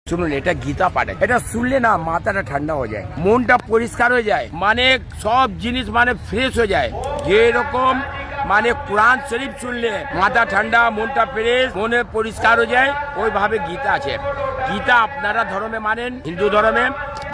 শুনুন, এটা গীতা পাঠে, এটা শুনলে না মাথাটা ঠান্ডা হয়ে যায়, মনটা পরিষ্কার হয়ে যায়, মানে সব জিনিস মানে ফ্রেশ হয়ে যায়। যেরকম মানে কোরআন শরীফ শুনলে মাথা ঠান্ডা, মনটা ফ্রেশ, মনে পরিষ্কার হয়ে যায়, ওইভাবে গীতা আছে। গীতা আপনারা ধর্মে মানেন, হিন্দু ধর্মে,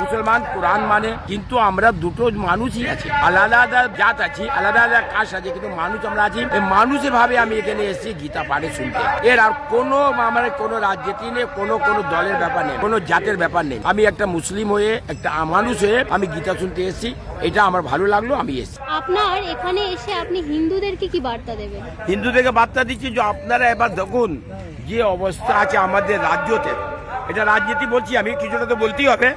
মুসলমান কোরআন মানে, কিন্তু আমরা দুটো মানুষই আছি, আলাদা আলাদা জাত আছি, আলাদা আলাদা কাজ আছে, কিন্তু মানুষ আমরা আছি। এই মানুষের ভাবে আমি এখানে এসেছি গীতা পাঠে শুনতে। এর আর কোনো আমার কোনো রাজনীতি নেই, কোনো দলের ব্যাপার নেই, কোনো জাতের ব্যাপার নেই। আমি একটা মুসলিম হয়ে, একটা মানুষ হয়ে আমি গীতা শুনতে এসেছি। এটা আমার ভালো লাগলো, আমি এসেছি। আপনার এখানে এসে আপনি হিন্দুদেরকে কি বার্তা দেবেন? হিন্দুদেরকে বার্তা দিচ্ছি যে আপনারা এবার দেখুন যে অবস্থা আছে আমাদের রাজ্যতে, এটা রাজনীতি বলছি আমি, কিছুটা তো বলতেই হবে,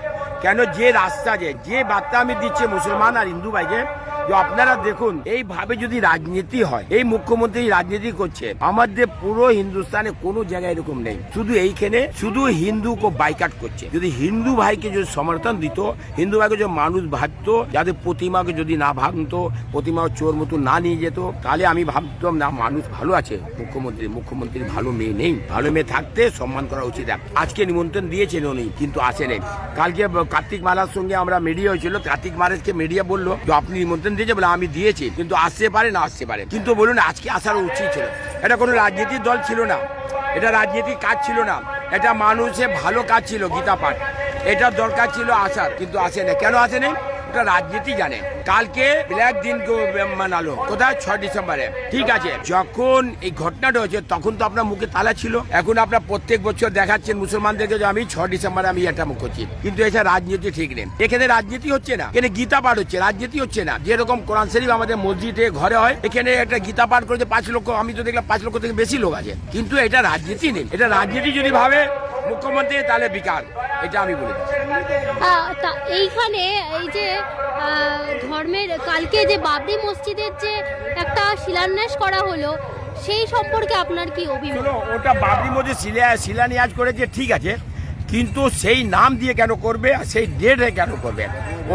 কেন যে রাস্তা যে বার্তা আমি দিচ্ছি মুসলমান আর হিন্দু ভাইকে, যে আপনারা দেখুন এইভাবে যদি রাজনীতি হয়, এই মুখ্যমন্ত্রী রাজনীতি করছে, আমাদের পুরো হিন্দুস্তানে কোনো জায়গায় এরকম নেই, শুধু এইখানে শুধু হিন্দুকে বাইকাট করছে। যদি হিন্দু ভাইকে যদি সমর্থন দিত, হিন্দু ভাইকে যদি মানুষ ভাবতো, যাদের প্রতিমাকে যদি না ভাঙতো, প্রতিমা চোর মতো না নিয়ে যেত, তাহলে আমি ভাবতাম না মানুষ ভালো আছে। মুখ্যমন্ত্রীর ভালো মেয়ে নেই, ভালো মেয়ে থাকতে সম্মান করা উচিত। আজকে নিমন্ত্রণ দিয়েছেন উনি, কিন্তু আসেনি। কালকে কার্তিক মালার সঙ্গে আমরা মিডিয়া হয়েছিল, কার্তিক মালাজকে মিডিয়া বললো যে আপনি নিমন্ত্রণ দিয়েছে, বলে আমি দিয়েছি, কিন্তু আসতে পারে না আসতে পারে, কিন্তু বলুন আজকে আসার উচিত ছিল। এটা কোনো রাজনীতির দল ছিল না, এটা রাজনীতির কাজ ছিল না, এটা মানুষের ভালো কাজ ছিল গীতা পাঠ, এটা দরকার ছিল আসার, কিন্তু আসে না। কেন আসে নেই? এটা রাজনীতি জানে। কালকে ব্ল্যাক দিন মানালো কোথায়? 6 ডিসেম্বরে। ঠিক আছে, যখন এই ঘটনাটা হয়েছে তখন তো আপনার মুখে তালা ছিল। এখন আপনার প্রত্যেক বছর দেখাচ্ছেন মুসলমানদেরকে যে আমি 6 ডিসেম্বরে আমি এটা মুখ করছি, কিন্তু এটা রাজনীতি ঠিক নেই। এখানে রাজনীতি হচ্ছে না, এখানে গীতা পাঠ হচ্ছে, রাজনীতি হচ্ছে না। যেরকম কোরআন শরীফ আমাদের মসজিদে ঘরে হয়, এখানে একটা গীতা পাঠ করেছে 5 লক্ষ, আমি তো দেখলাম 5 লক্ষ থেকে বেশি লোক আছে, কিন্তু এটা রাজনীতি নেই। এটা রাজনীতি যদি ভাবে মুখ্যমন্ত্রী, তাহলে বিকার, এটা আমি বলে দিচ্ছি। এইখানে এই যে ধর্মের কালকে যে বাবরি মসজিদের যে একটা শিলান্যাস করা হলো, সেই সম্পর্কে আপনার কি অভিমত? ওটা বাবরি মসজিদ শিলান্যাস করেছে, ঠিক আছে, কিন্তু সেই নাম দিয়ে কেন করবে, সেই ডেটে কেন করবে?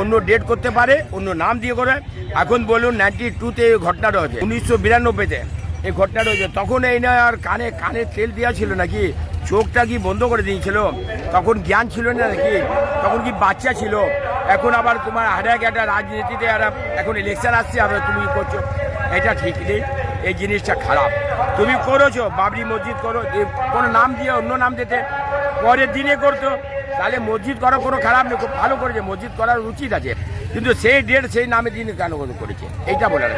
অন্য ডেট করতে পারে, অন্য নাম দিয়ে করবে। এখন বলুন 92-তে এই ঘটনাটা হয়েছে, 1992-তে এই ঘটনাটা হয়েছে, তখন এই না আর কানে তেল দেওয়া ছিল নাকি? চোখটা কি বন্ধ করে দিয়েছিল? তখন জ্ঞান ছিল না নাকি? তখন কি বাচ্চা ছিল? এখন আবার তোমার একটা রাজনীতিতে এখন ইলেকশন আসছে, আবার তুমি করছো, এটা ঠিক নেই, এই জিনিসটা খারাপ। তুমি করেছো বাবরি মসজিদ করো, কোনো নাম দিয়ে অন্য নাম দিতে, পরের দিনে করতো, তাহলে মসজিদ করা কোনো খারাপ নেই, খুব ভালো করেছে, মসজিদ করার উচিত আছে, কিন্তু সেই ডেট সেই নামে দিন কেন করেছে, এইটা বলার